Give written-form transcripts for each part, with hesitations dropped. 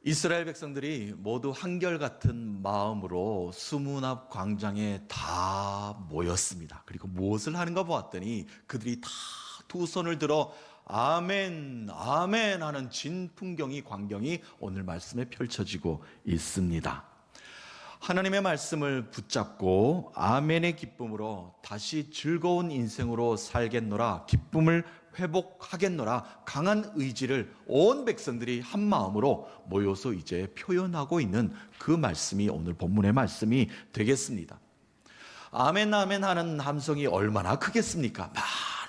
이스라엘 백성들이 모두 한결같은 마음으로 수문 앞 광장에 다 모였습니다. 그리고 무엇을 하는가 보았더니 그들이 다 두 손을 들어 아멘, 아멘 하는 진풍경이, 광경이 오늘 말씀에 펼쳐지고 있습니다. 하나님의 말씀을 붙잡고 아멘의 기쁨으로 다시 즐거운 인생으로 살겠노라, 기쁨을 회복하겠노라, 강한 의지를 온 백성들이 한 마음으로 모여서 이제 표현하고 있는 그 말씀이 오늘 본문의 말씀이 되겠습니다. 아멘 아멘 하는 함성이 얼마나 크겠습니까?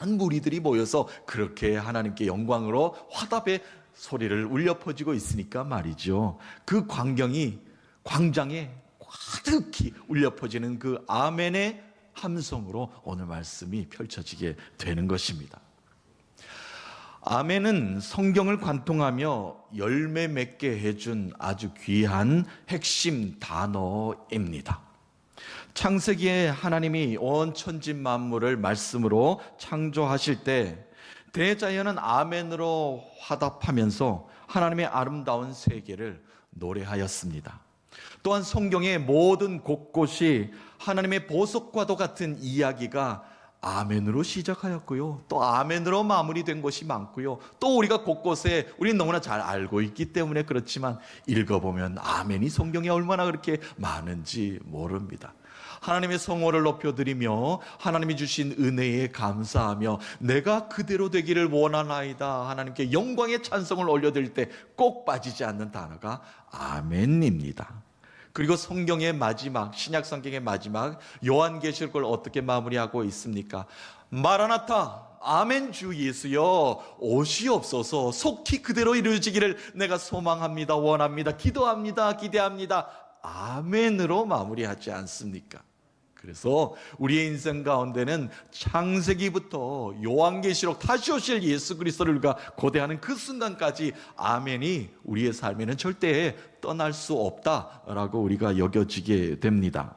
많은 무리들이 모여서 그렇게 하나님께 영광으로 화답의 소리를 울려 퍼지고 있으니까 말이죠. 그 광경이 광장에 가득히 울려 퍼지는 그 아멘의 함성으로 오늘 말씀이 펼쳐지게 되는 것입니다. 아멘은 성경을 관통하며 열매 맺게 해준 아주 귀한 핵심 단어입니다. 창세기에 하나님이 온 천지 만물을 말씀으로 창조하실 때 대자연은 아멘으로 화답하면서 하나님의 아름다운 세계를 노래하였습니다. 또한 성경의 모든 곳곳이 하나님의 보석과도 같은 이야기가 아멘으로 시작하였고요, 또 아멘으로 마무리된 것이 많고요, 또 우리가 곳곳에 우리는 너무나 잘 알고 있기 때문에 그렇지만 읽어보면 아멘이 성경에 얼마나 그렇게 많은지 모릅니다. 하나님의 성호를 높여드리며 하나님이 주신 은혜에 감사하며 내가 그대로 되기를 원하나이다 하나님께 영광의 찬송을 올려드릴 때 꼭 빠지지 않는 단어가 아멘입니다. 그리고 성경의 마지막, 신약 성경의 마지막 요한계시록을 어떻게 마무리하고 있습니까? 마라나타, 아멘 주 예수여 오시옵소서, 속히 그대로 이루어지기를 내가 소망합니다, 원합니다, 기도합니다, 기대합니다, 아멘으로 마무리하지 않습니까? 그래서 우리의 인생 가운데는 창세기부터 요한계시록 다시 오실 예수 그리스도를 우리가 고대하는 그 순간까지 아멘이 우리의 삶에는 절대 떠날 수 없다라고 우리가 여겨지게 됩니다.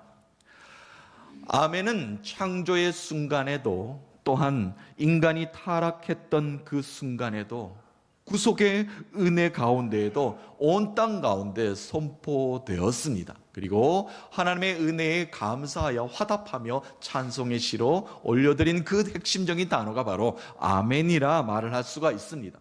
아멘은 창조의 순간에도, 또한 인간이 타락했던 그 순간에도, 구속의 은혜 가운데에도 온 땅 가운데 선포되었습니다. 그리고 하나님의 은혜에 감사하여 화답하며 찬송의 시로 올려드린 그 핵심적인 단어가 바로 아멘이라 말을 할 수가 있습니다.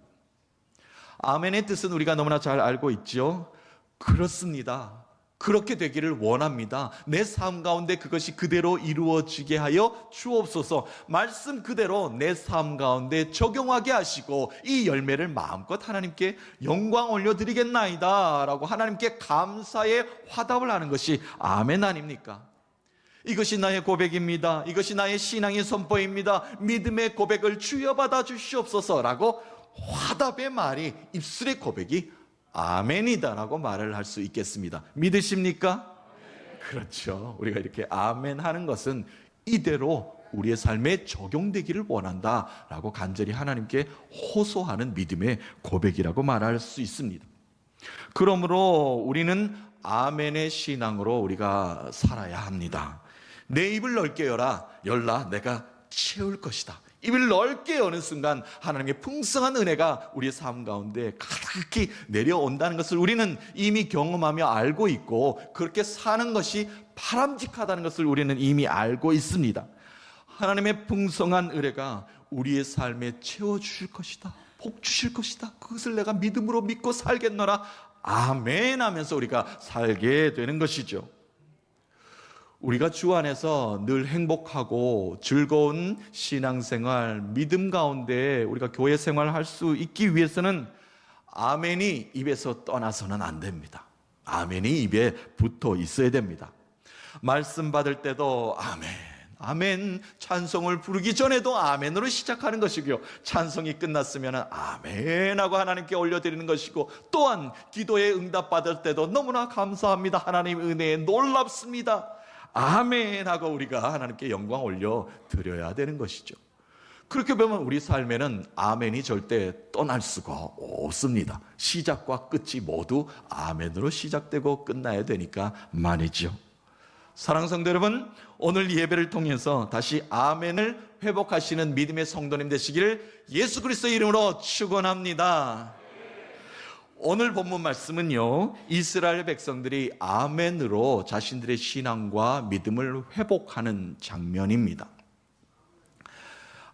아멘의 뜻은 우리가 너무나 잘 알고 있죠. 그렇습니다, 그렇게 되기를 원합니다, 내 삶 가운데 그것이 그대로 이루어지게 하여 주옵소서, 말씀 그대로 내 삶 가운데 적용하게 하시고 이 열매를 마음껏 하나님께 영광 올려드리겠나이다 라고 하나님께 감사의 화답을 하는 것이 아멘 아닙니까? 이것이 나의 고백입니다, 이것이 나의 신앙의 선포입니다, 믿음의 고백을 주여 받아 주시옵소서 라고 화답의 말이, 입술의 고백이 아멘이다라고 말을 할 수 있겠습니다. 믿으십니까? 그렇죠. 우리가 이렇게 아멘 하는 것은 이대로 우리의 삶에 적용되기를 원한다라고 간절히 하나님께 호소하는 믿음의 고백이라고 말할 수 있습니다. 그러므로 우리는 아멘의 신앙으로 우리가 살아야 합니다. 내 입을 넓게 열라 내가 채울 것이다. 입을 넓게 여는 순간 하나님의 풍성한 은혜가 우리의 삶 가운데 가득히 내려온다는 것을 우리는 이미 경험하며 알고 있고, 그렇게 사는 것이 바람직하다는 것을 우리는 이미 알고 있습니다. 하나님의 풍성한 은혜가 우리의 삶에 채워주실 것이다, 복 주실 것이다, 그것을 내가 믿음으로 믿고 살겠노라 아멘 하면서 우리가 살게 되는 것이죠. 우리가 주 안에서 늘 행복하고 즐거운 신앙생활, 믿음 가운데 우리가 교회 생활할 수 있기 위해서는 아멘이 입에서 떠나서는 안 됩니다. 아멘이 입에 붙어 있어야 됩니다. 말씀 받을 때도 아멘, 아멘, 찬송을 부르기 전에도 아멘으로 시작하는 것이고요, 찬송이 끝났으면 아멘 하고 하나님께 올려드리는 것이고, 또한 기도에 응답받을 때도 너무나 감사합니다, 하나님 은혜에 놀랍습니다, 아멘 하고 우리가 하나님께 영광 올려 드려야 되는 것이죠. 그렇게 보면 우리 삶에는 아멘이 절대 떠날 수가 없습니다. 시작과 끝이 모두 아멘으로 시작되고 끝나야 되니까 말이죠. 사랑하는 성도 여러분, 오늘 예배를 통해서 다시 아멘을 회복하시는 믿음의 성도님 되시기를 예수 그리스도의 이름으로 축원합니다. 오늘 본문 말씀은요, 이스라엘 백성들이 아멘으로 자신들의 신앙과 믿음을 회복하는 장면입니다.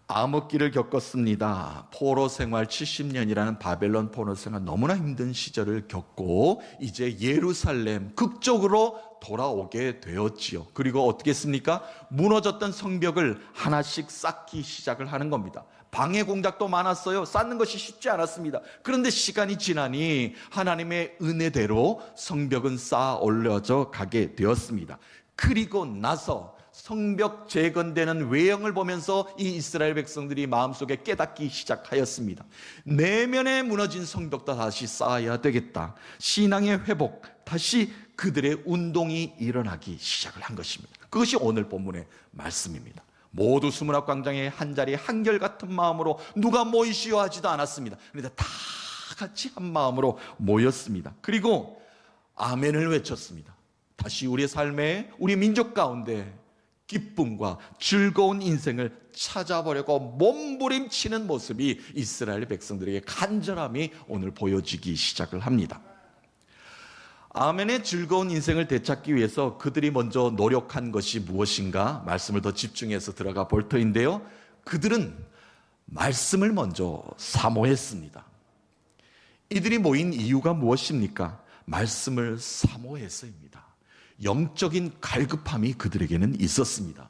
암흑기를 겪었습니다. 포로 생활 70년이라는 바벨론 포로 생활, 너무나 힘든 시절을 겪고 이제 예루살렘 극적으로 돌아오게 되었지요. 그리고 어떻게 했습니까? 무너졌던 성벽을 하나씩 쌓기 시작을 하는 겁니다. 방해 공작도 많았어요. 쌓는 것이 쉽지 않았습니다. 그런데 시간이 지나니 하나님의 은혜대로 성벽은 쌓아 올려져 가게 되었습니다. 그리고 나서 성벽 재건되는 외형을 보면서 이 이스라엘 백성들이 마음속에 깨닫기 시작하였습니다. 내면에 무너진 성벽도 다시 쌓아야 되겠다. 신앙의 회복, 다시 그들의 운동이 일어나기 시작을 한 것입니다. 그것이 오늘 본문의 말씀입니다. 모두 수문학 광장에 한자리 한결같은 마음으로 누가 모이시오 하지도 않았습니다. 그런데 다 같이 한 마음으로 모였습니다. 그리고 아멘을 외쳤습니다. 다시 우리의 삶에, 우리 민족 가운데 기쁨과 즐거운 인생을 찾아보려고 몸부림치는 모습이 이스라엘 백성들에게 간절함이 오늘 보여지기 시작을 합니다. 아멘의 즐거운 인생을 되찾기 위해서 그들이 먼저 노력한 것이 무엇인가? 말씀을 더 집중해서 들어가 볼 터인데요, 그들은 말씀을 먼저 사모했습니다. 이들이 모인 이유가 무엇입니까? 말씀을 사모해서입니다. 영적인 갈급함이 그들에게는 있었습니다.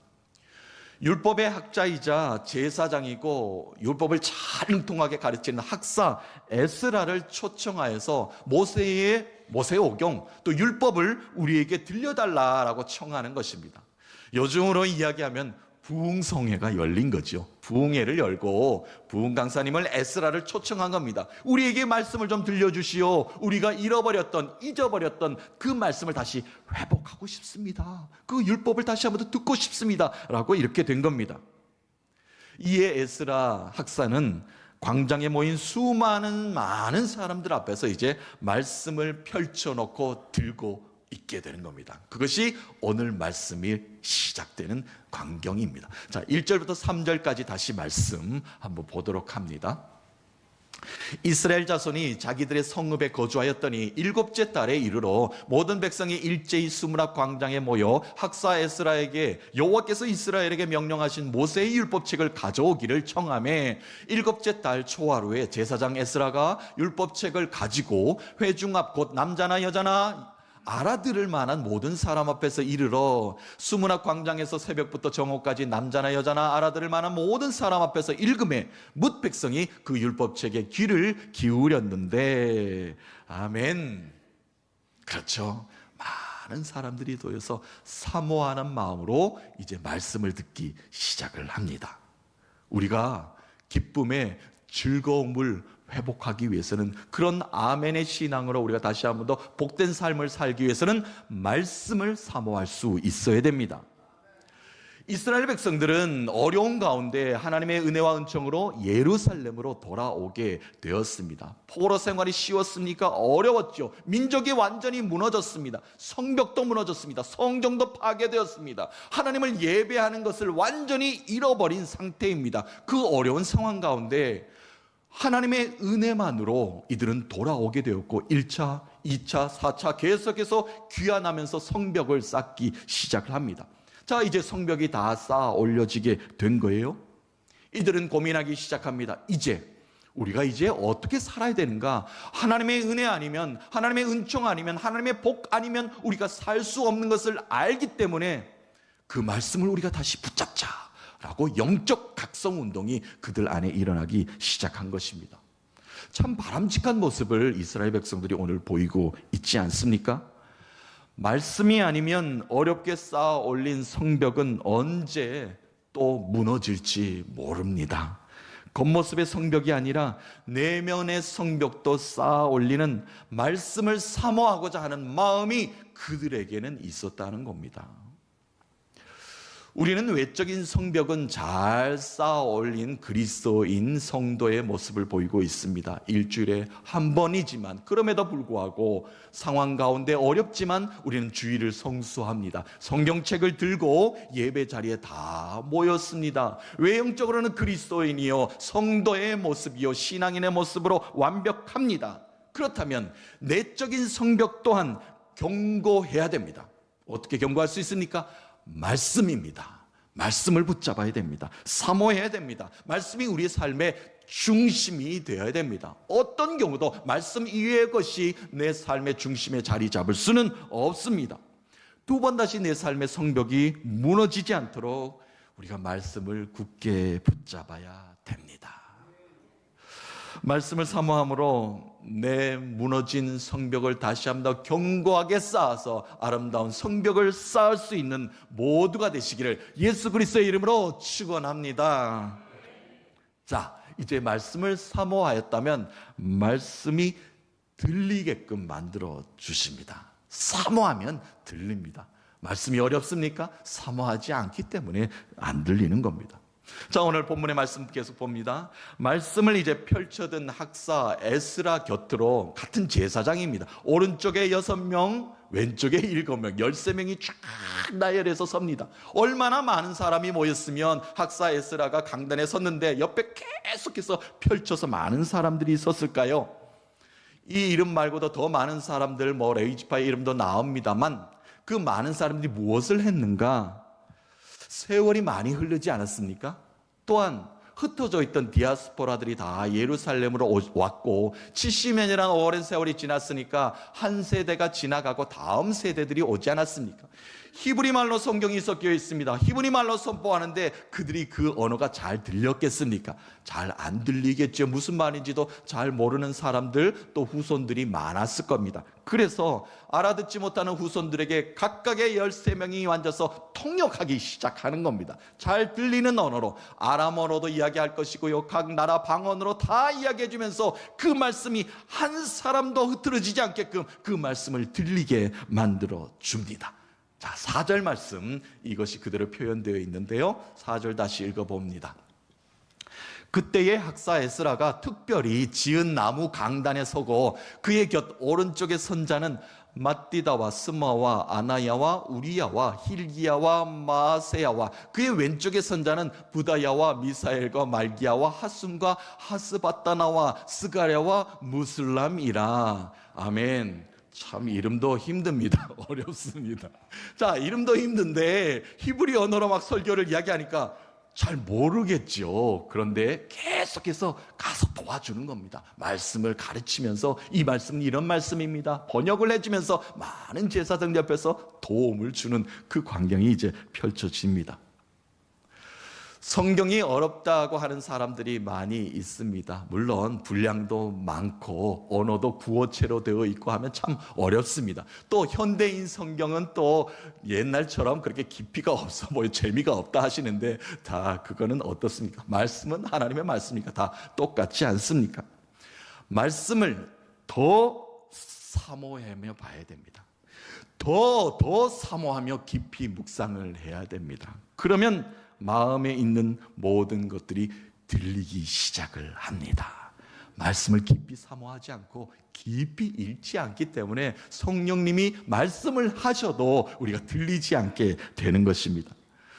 율법의 학자이자 제사장이고 율법을 잘 능통하게 가르치는 학사 에스라를 초청하여서 모세의 오경, 또 율법을 우리에게 들려달라라고 청하는 것입니다. 요즘으로 이야기하면 부흥성회가 열린 거죠. 부흥회를 열고 부흥 강사님을 에스라를 초청한 겁니다. 우리에게 말씀을 좀 들려주시오. 우리가 잊어버렸던 그 말씀을 다시 회복하고 싶습니다. 그 율법을 다시 한번 더 듣고 싶습니다. 라고 이렇게 된 겁니다. 이에 에스라 학사는 광장에 모인 많은 사람들 앞에서 이제 말씀을 펼쳐놓고 들고 있게 되는 겁니다. 그것이 오늘 말씀이 시작되는 광경입니다. 자, 1절부터 3절까지 다시 말씀 한번 보도록 합니다. 이스라엘 자손이 자기들의 성읍에 거주하였더니 7째 달에 이르러 모든 백성이 일제히 수문학 광장에 모여 학사 에스라에게 여호와께서 이스라엘에게 명령하신 모세의 율법책을 가져오기를 청하매 7째 달 초하루에 제사장 에스라가 율법책을 가지고 회중 앞 곧 남자나 여자나 알아들을 만한 모든 사람 앞에서 이르러 수문학 광장에서 새벽부터 정오까지 남자나 여자나 알아들을 만한 모든 사람 앞에서 읽음에 뭇 백성이 그 율법책에 귀를 기울였는데, 아멘. 그렇죠. 많은 사람들이 모여서 사모하는 마음으로 이제 말씀을 듣기 시작을 합니다. 우리가 기쁨의 즐거움을 회복하기 위해서는, 그런 아멘의 신앙으로 우리가 다시 한번 더 복된 삶을 살기 위해서는 말씀을 사모할 수 있어야 됩니다. 이스라엘 백성들은 어려운 가운데 하나님의 은혜와 은총으로 예루살렘으로 돌아오게 되었습니다. 포로 생활이 쉬웠습니까? 어려웠죠. 민족이 완전히 무너졌습니다. 성벽도 무너졌습니다. 성정도 파괴되었습니다. 하나님을 예배하는 것을 완전히 잃어버린 상태입니다. 그 어려운 상황 가운데 하나님의 은혜만으로 이들은 돌아오게 되었고 1차, 2차, 4차 계속해서 귀환하면서 성벽을 쌓기 시작을 합니다. 자, 이제 성벽이 다 쌓아 올려지게 된 거예요. 이들은 고민하기 시작합니다. 우리가 이제 어떻게 살아야 되는가? 하나님의 은혜 아니면, 하나님의 은총 아니면, 하나님의 복 아니면 우리가 살 수 없는 것을 알기 때문에 그 말씀을 우리가 다시 붙잡자 라고 영적 각성 운동이 그들 안에 일어나기 시작한 것입니다. 참 바람직한 모습을 이스라엘 백성들이 오늘 보이고 있지 않습니까? 말씀이 아니면 어렵게 쌓아 올린 성벽은 언제 또 무너질지 모릅니다. 겉모습의 성벽이 아니라 내면의 성벽도 쌓아 올리는 말씀을 사모하고자 하는 마음이 그들에게는 있었다는 겁니다. 우리는 외적인 성벽은 잘 쌓아 올린 그리스도인 성도의 모습을 보이고 있습니다. 일주일에 한 번이지만 그럼에도 불구하고 상황 가운데 어렵지만 우리는 주일을 성수합니다. 성경책을 들고 예배 자리에 다 모였습니다. 외형적으로는 그리스도인이요 성도의 모습이요 신앙인의 모습으로 완벽합니다. 그렇다면 내적인 성벽 또한 견고해야 됩니다. 어떻게 견고할 수 있습니까? 말씀입니다. 말씀을 붙잡아야 됩니다. 사모해야 됩니다. 말씀이 우리의 삶의 중심이 되어야 됩니다. 어떤 경우도 말씀 이외의 것이 내 삶의 중심에 자리 잡을 수는 없습니다. 두 번 다시 내 삶의 성벽이 무너지지 않도록 우리가 말씀을 굳게 붙잡아야 됩니다. 말씀을 사모함으로 내 무너진 성벽을 다시 한번 더 견고하게 쌓아서 아름다운 성벽을 쌓을 수 있는 모두가 되시기를 예수 그리스도의 이름으로 축원합니다. 자, 이제 말씀을 사모하였다면 말씀이 들리게끔 만들어 주십니다. 사모하면 들립니다. 말씀이 어렵습니까? 사모하지 않기 때문에 안 들리는 겁니다. 자, 오늘 본문의 말씀 계속 봅니다. 말씀을 이제 펼쳐든 학사 에스라 곁으로 같은 제사장입니다. 오른쪽에 6명, 왼쪽에 7명, 13명이 쫙 나열해서 섭니다. 얼마나 많은 사람이 모였으면 학사 에스라가 강단에 섰는데 옆에 계속해서 펼쳐서 많은 사람들이 섰을까요? 이 이름 말고도 더 많은 사람들, 레위지파의 이름도 나옵니다만 그 많은 사람들이 무엇을 했는가? 세월이 많이 흐르지 않았습니까? 또한 흩어져 있던 디아스포라들이 다 예루살렘으로 왔고 70여 년이라는 오랜 세월이 지났으니까 한 세대가 지나가고 다음 세대들이 오지 않았습니까? 히브리 말로 성경이 섞여 있습니다. 히브리 말로 선포하는데 그들이 그 언어가 잘 들렸겠습니까? 잘 안 들리겠죠. 무슨 말인지도 잘 모르는 사람들, 또 후손들이 많았을 겁니다. 그래서 알아듣지 못하는 후손들에게 각각의 13명이 앉아서 통역하기 시작하는 겁니다. 잘 들리는 언어로, 아람어로도 이야기할 것이고요, 각 나라 방언으로 다 이야기해 주면서 그 말씀이 한 사람도 흐트러지지 않게끔 그 말씀을 들리게 만들어 줍니다. 자, 4절 말씀, 이것이 그대로 표현되어 있는데요, 4절 다시 읽어봅니다. 그때의 학사 에스라가 특별히 지은 나무 강단에 서고 그의 곁 오른쪽의 선자는 mat디다와 스마와 아나야와 우리야와 힐기야와 마세야와 그의 왼쪽의 선자는 부다야와 미사엘과 말기야와 하숨과 하스바다나와 스가랴와 무슬람이라. 아멘. 참 이름도 힘듭니다. 어렵습니다. 자, 이름도 힘든데 히브리 언어로 막 설교를 이야기하니까 잘 모르겠죠. 그런데 계속해서 가서 도와주는 겁니다. 말씀을 가르치면서 이 말씀은 이런 말씀입니다, 번역을 해주면서 많은 제사장 옆에서 도움을 주는 그 광경이 이제 펼쳐집니다. 성경이 어렵다고 하는 사람들이 많이 있습니다. 물론 분량도 많고 언어도 구어체로 되어 있고 하면 참 어렵습니다. 또 현대인 성경은 또 옛날처럼 그렇게 깊이가 없어 재미가 없다 하시는데 다 그거는 어떻습니까? 말씀은 하나님의 말씀이니까 다 똑같지 않습니까? 말씀을 더 사모하며 봐야 됩니다. 더 사모하며 깊이 묵상을 해야 됩니다. 그러면 마음에 있는 모든 것들이 들리기 시작을 합니다. 말씀을 깊이 사모하지 않고 깊이 읽지 않기 때문에 성령님이 말씀을 하셔도 우리가 들리지 않게 되는 것입니다.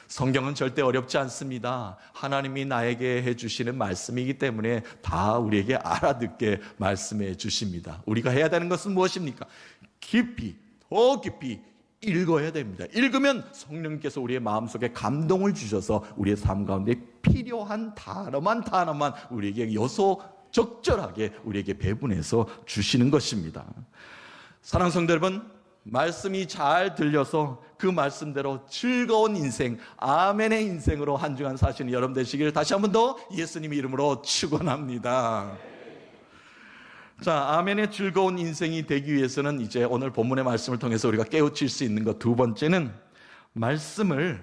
성경은 절대 어렵지 않습니다. 하나님이 나에게 해주시는 말씀이기 때문에 다 우리에게 알아듣게 말씀해 주십니다. 우리가 해야 되는 것은 무엇입니까? 깊이, 더 깊이 읽어야 됩니다. 읽으면 성령님께서 우리의 마음속에 감동을 주셔서 우리의 삶 가운데 필요한 단어만 우리에게 적절하게 우리에게 배분해서 주시는 것입니다. 사랑하는 성도 여러분, 말씀이 잘 들려서 그 말씀대로 즐거운 인생, 아멘의 인생으로 한 주간 사시는 여러분 되시길 다시 한 번 더 예수님의 이름으로 축원합니다. 자, 아멘의 즐거운 인생이 되기 위해서는 이제 오늘 본문의 말씀을 통해서 우리가 깨우칠 수 있는 것 두 번째는 말씀을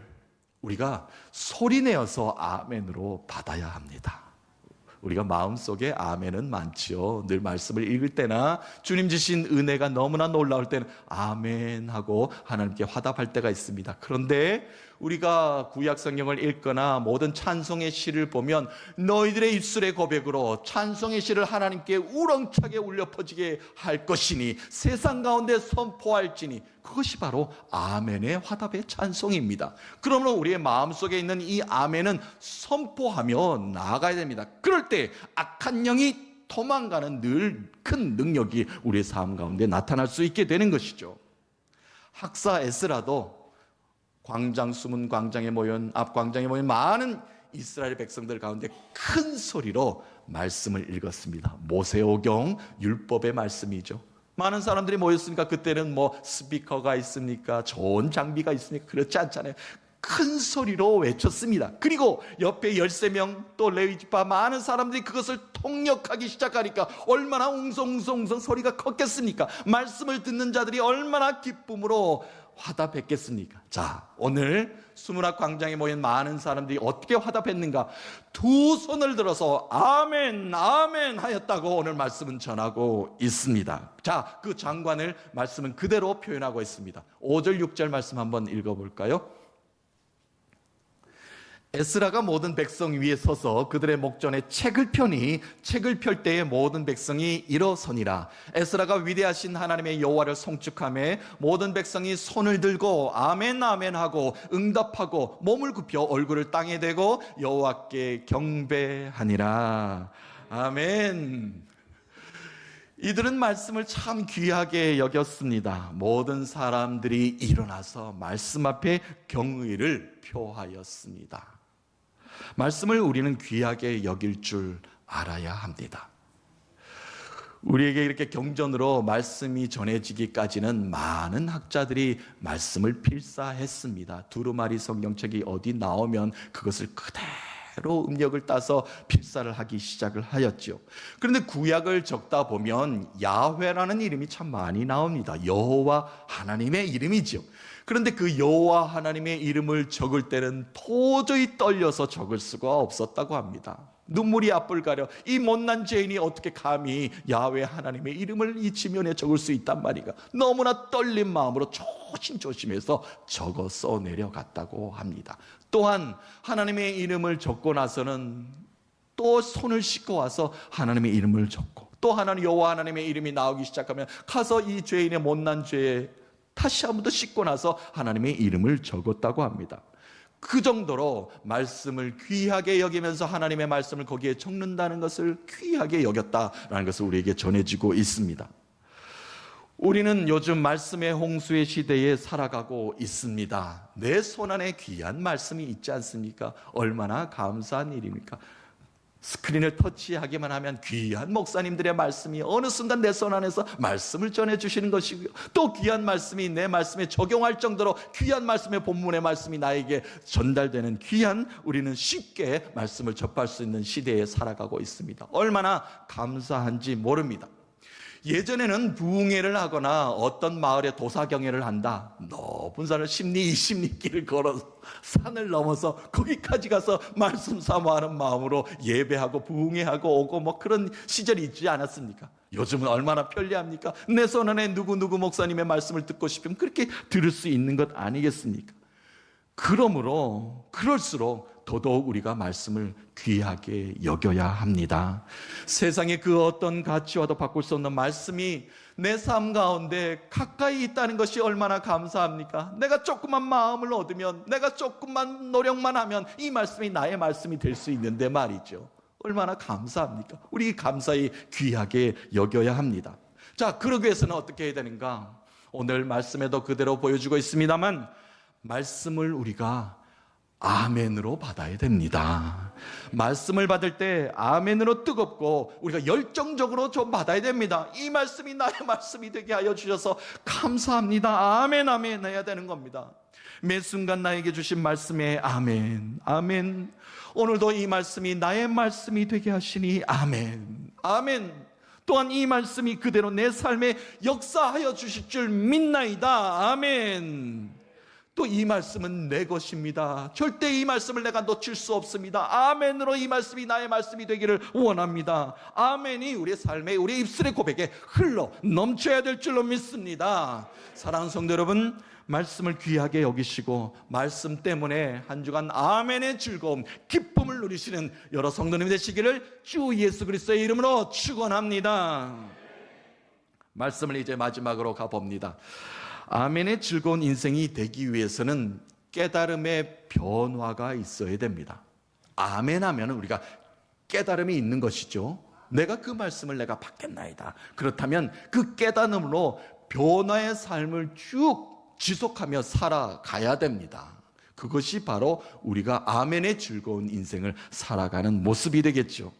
우리가 소리내어서 아멘으로 받아야 합니다. 우리가 마음속에 아멘은 많지요. 늘 말씀을 읽을 때나 주님 주신 은혜가 너무나 놀라울 때는 아멘 하고 하나님께 화답할 때가 있습니다. 그런데 우리가 구약 성경을 읽거나 모든 찬송의 시를 보면 너희들의 입술의 고백으로 찬송의 시를 하나님께 우렁차게 울려 퍼지게 할 것이니 세상 가운데 선포할지니 그것이 바로 아멘의 화답의 찬송입니다. 그러므로 우리의 마음속에 있는 이 아멘은 선포하며 나아가야 됩니다. 그럴 때 악한 영이 도망가는 늘 큰 능력이 우리의 삶 가운데 나타날 수 있게 되는 것이죠. 학사 에스라도 광장 숨은 광장에 모인 앞 광장에 모인 많은 이스라엘 백성들 가운데 큰 소리로 말씀을 읽었습니다. 모세오경 율법의 말씀이죠. 많은 사람들이 모였으니까 그때는 뭐 스피커가 있습니까? 좋은 장비가 있습니까? 그렇지 않잖아요. 큰 소리로 외쳤습니다. 그리고 옆에 13명 또 레위지파 많은 사람들이 그것을 통역하기 시작하니까 얼마나 웅성웅성 소리가 컸겠습니까? 말씀을 듣는 자들이 얼마나 기쁨으로 화답했겠습니까? 자, 오늘 수문학 광장에 모인 많은 사람들이 어떻게 화답했는가? 두 손을 들어서 아멘 아멘 하였다고 오늘 말씀은 전하고 있습니다. 자, 그 장관을 말씀은 그대로 표현하고 있습니다. 5절 6절 말씀 한번 읽어볼까요? 에스라가 모든 백성 위에 서서 그들의 목전에 책을 펴니 책을 펼 때에 모든 백성이 일어서니라. 에스라가 위대하신 하나님의 여호와를 송축하며 모든 백성이 손을 들고 아멘 아멘 하고 응답하고 몸을 굽혀 얼굴을 땅에 대고 여호와께 경배하니라. 아멘. 이들은 말씀을 참 귀하게 여겼습니다. 모든 사람들이 일어나서 말씀 앞에 경의를 표하였습니다. 말씀을 우리는 귀하게 여길 줄 알아야 합니다. 우리에게 이렇게 경전으로 말씀이 전해지기까지는 많은 학자들이 말씀을 필사했습니다. 두루마리 성경책이 어디 나오면 그것을 그대로 음력을 따서 필사를 하기 시작을 하였죠. 그런데 구약을 적다 보면 야훼라는 이름이 참 많이 나옵니다. 여호와 하나님의 이름이죠. 그런데 그 여호와 하나님의 이름을 적을 때는 도저히 떨려서 적을 수가 없었다고 합니다. 눈물이 앞을 가려 이 못난 죄인이 어떻게 감히 야훼 하나님의 이름을 이 지면에 적을 수 있단 말이가. 너무나 떨린 마음으로 조심조심해서 적어 써내려갔다고 합니다. 또한 하나님의 이름을 적고 나서는 또 손을 씻고 와서 하나님의 이름을 적고 또 하나님 여호와 하나님의 이름이 나오기 시작하면 가서 이 죄인의 못난 죄에 다시 한 번 더 씻고 나서 하나님의 이름을 적었다고 합니다. 그 정도로 말씀을 귀하게 여기면서 하나님의 말씀을 거기에 적는다는 것을 귀하게 여겼다라는 것을 우리에게 전해지고 있습니다. 우리는 요즘 말씀의 홍수의 시대에 살아가고 있습니다. 내 손안에 귀한 말씀이 있지 않습니까? 얼마나 감사한 일입니까? 스크린을 터치하기만 하면 귀한 목사님들의 말씀이 어느 순간 내 손 안에서 말씀을 전해주시는 것이고요. 또 귀한 말씀이 내 말씀에 적용할 정도로 귀한 말씀의 본문의 말씀이 나에게 전달되는 귀한 우리는 쉽게 말씀을 접할 수 있는 시대에 살아가고 있습니다. 얼마나 감사한지 모릅니다. 예전에는 부흥회를 하거나 어떤 마을에 도사경회를 한다. 높은 산을 10리, 20리 길을 걸어서 산을 넘어서 거기까지 가서 말씀 사모하는 마음으로 예배하고 부흥회하고 오고 뭐 그런 시절이 있지 않았습니까? 요즘은 얼마나 편리합니까? 내 손 안에 누구 목사님의 말씀을 듣고 싶으면 그렇게 들을 수 있는 것 아니겠습니까? 그러므로 그럴수록 더더욱 우리가 말씀을 귀하게 여겨야 합니다. 세상의 그 어떤 가치와도 바꿀 수 없는 말씀이 내 삶 가운데 가까이 있다는 것이 얼마나 감사합니까? 내가 조금만 마음을 얻으면, 내가 조금만 노력만 하면 이 말씀이 나의 말씀이 될 수 있는데 말이죠. 얼마나 감사합니까? 우리 감사히 귀하게 여겨야 합니다. 자, 그러기 위해서는 어떻게 해야 되는가? 오늘 말씀에도 그대로 보여주고 있습니다만 말씀을 우리가 아멘으로 받아야 됩니다. 말씀을 받을 때 아멘으로 뜨겁고 우리가 열정적으로 좀 받아야 됩니다. 이 말씀이 나의 말씀이 되게 하여 주셔서 감사합니다. 아멘 아멘 해야 되는 겁니다. 매 순간 나에게 주신 말씀에 아멘 아멘. 오늘도 이 말씀이 나의 말씀이 되게 하시니 아멘 아멘. 또한 이 말씀이 그대로 내 삶에 역사하여 주실 줄 믿나이다. 아멘. 또 이 말씀은 내 것입니다. 절대 이 말씀을 내가 놓칠 수 없습니다. 아멘으로 이 말씀이 나의 말씀이 되기를 원합니다. 아멘이 우리의 삶에, 우리의 입술의 고백에 흘러 넘쳐야 될 줄로 믿습니다. 사랑하는 성도 여러분, 말씀을 귀하게 여기시고 말씀 때문에 한 주간 아멘의 즐거움, 기쁨을 누리시는 여러 성도님이 되시기를 주 예수 그리스도의 이름으로 축원합니다. 말씀을 이제 마지막으로 가봅니다. 아멘의 즐거운 인생이 되기 위해서는 깨달음의 변화가 있어야 됩니다. 아멘 하면 우리가 깨달음이 있는 것이죠. 내가 그 말씀을 내가 받겠나이다. 그렇다면 그 깨달음으로 변화의 삶을 쭉 지속하며 살아가야 됩니다. 그것이 바로 우리가 아멘의 즐거운 인생을 살아가는 모습이 되겠죠.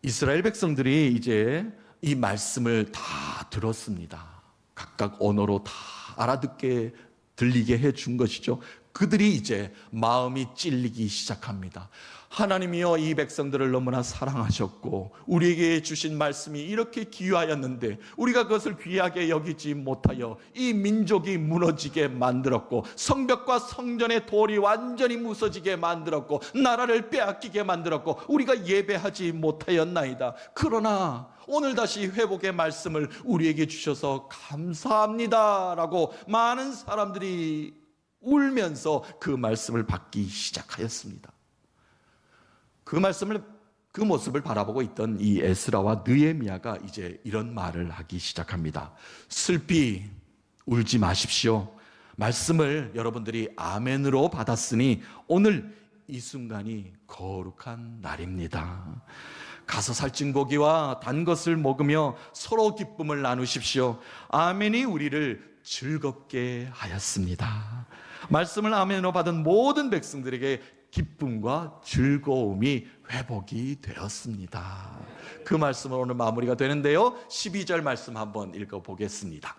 이스라엘 백성들이 이제 이 말씀을 다 들었습니다. 각각 언어로 다 알아듣게 들리게 해준 것이죠. 그들이 이제 마음이 찔리기 시작합니다. 하나님이여, 이 백성들을 너무나 사랑하셨고 우리에게 주신 말씀이 이렇게 귀하였는데 우리가 그것을 귀하게 여기지 못하여 이 민족이 무너지게 만들었고 성벽과 성전의 돌이 완전히 무너지게 만들었고 나라를 빼앗기게 만들었고 우리가 예배하지 못하였나이다. 그러나 오늘 다시 회복의 말씀을 우리에게 주셔서 감사합니다 라고 많은 사람들이 울면서 그 말씀을 받기 시작하였습니다. 그 모습을 바라보고 있던 이 에스라와 느헤미야가 이제 이런 말을 하기 시작합니다. 슬피 울지 마십시오. 말씀을 여러분들이 아멘으로 받았으니 오늘 이 순간이 거룩한 날입니다. 가서 살찐 고기와 단 것을 먹으며 서로 기쁨을 나누십시오. 아멘이 우리를 즐겁게 하였습니다. 말씀을 아멘으로 받은 모든 백성들에게 기쁨과 즐거움이 회복이 되었습니다. 그 말씀으로 오늘 마무리가 되는데요, 12절 말씀 한번 읽어보겠습니다.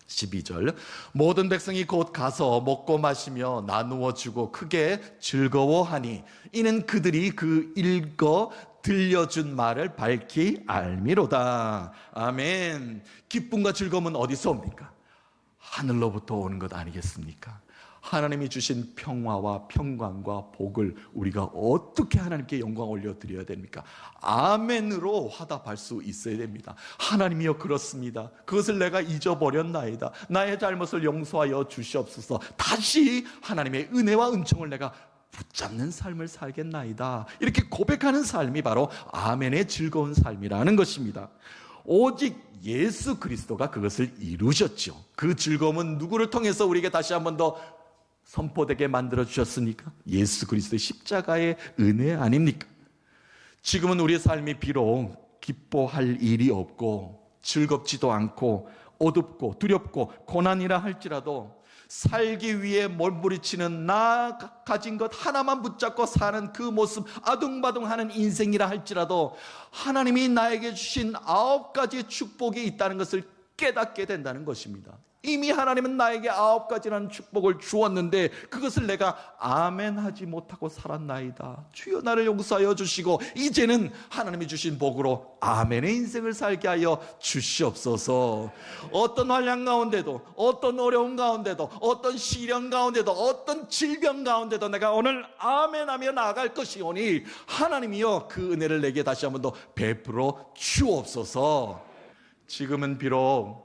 12절, 모든 백성이 곧 가서 먹고 마시며 나누어 주고 크게 즐거워하니 이는 그들이 그 읽어 들려준 말을 밝히 알미로다. 아멘. 기쁨과 즐거움은 어디서 옵니까? 하늘로부터 오는 것 아니겠습니까? 하나님이 주신 평화와 평강과 복을 우리가 어떻게 하나님께 영광 올려드려야 됩니까? 아멘으로 화답할 수 있어야 됩니다. 하나님이여, 그렇습니다. 그것을 내가 잊어버렸나이다. 나의 잘못을 용서하여 주시옵소서. 다시 하나님의 은혜와 은총을 내가 붙잡는 삶을 살겠나이다. 이렇게 고백하는 삶이 바로 아멘의 즐거운 삶이라는 것입니다. 오직 예수 그리스도가 그것을 이루셨죠. 그 즐거움은 누구를 통해서 우리에게 다시 한 번 더 선포되게 만들어 주셨습니까? 예수 그리스도의 십자가의 은혜 아닙니까? 지금은 우리의 삶이 비록 기뻐할 일이 없고 즐겁지도 않고 어둡고 두렵고 고난이라 할지라도 살기 위해 몰부리치는 나 가진 것 하나만 붙잡고 사는 그 모습, 아둥바둥하는 인생이라 할지라도 하나님이 나에게 주신 9가지의 축복이 있다는 것을 깨닫게 된다는 것입니다. 이미 하나님은 나에게 9가지라는 축복을 주었는데 그것을 내가 아멘하지 못하고 살았나이다. 주여 나를 용서하여 주시고 이제는 하나님이 주신 복으로 아멘의 인생을 살게 하여 주시옵소서. 어떤 환난 가운데도, 어떤 어려움 가운데도, 어떤 시련 가운데도, 어떤 질병 가운데도 내가 오늘 아멘하며 나아갈 것이오니 하나님이여, 그 은혜를 내게 다시 한 번 더 베풀어 주옵소서. 지금은 비록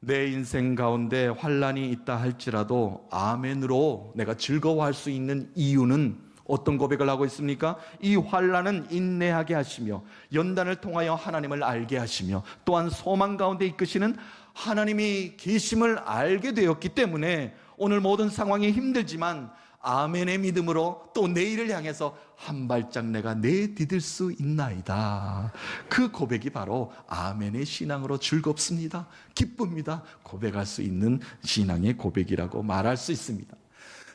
내 인생 가운데 환난이 있다 할지라도 아멘으로 내가 즐거워할 수 있는 이유는 어떤 고백을 하고 있습니까? 이 환난은 인내하게 하시며 연단을 통하여 하나님을 알게 하시며 또한 소망 가운데 이끄시는 하나님이 계심을 알게 되었기 때문에 오늘 모든 상황이 힘들지만 아멘의 믿음으로 또 내일을 향해서 한 발짝 내가 내디딜 수 있나이다. 그 고백이 바로 아멘의 신앙으로 즐겁습니다, 기쁩니다, 고백할 수 있는 신앙의 고백이라고 말할 수 있습니다.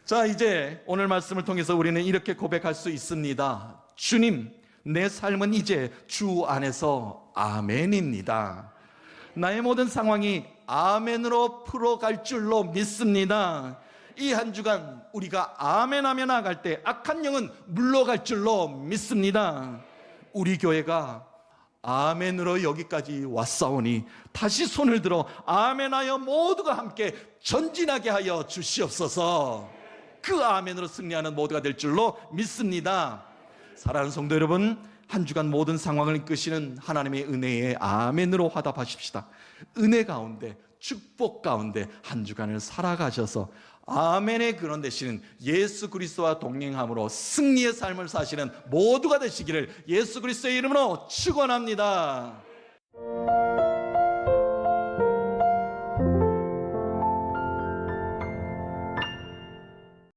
자, 이제 오늘 말씀을 통해서 우리는 이렇게 고백할 수 있습니다. 주님, 내 삶은 이제 주 안에서 아멘입니다. 나의 모든 상황이 아멘으로 풀어갈 줄로 믿습니다. 이 한 주간 우리가 아멘하며 나아갈 때 악한 영은 물러갈 줄로 믿습니다. 우리 교회가 아멘으로 여기까지 왔사오니 다시 손을 들어 아멘하여 모두가 함께 전진하게 하여 주시옵소서. 그 아멘으로 승리하는 모두가 될 줄로 믿습니다. 사랑하는 성도 여러분, 한 주간 모든 상황을 이끄시는 하나님의 은혜에 아멘으로 화답하십시다. 은혜 가운데, 축복 가운데 한 주간을 살아가셔서 아멘의 근원 되시는 예수 그리스도와 동행함으로 승리의 삶을 사시는 모두가 되시기를 예수 그리스도의 이름으로 축원합니다.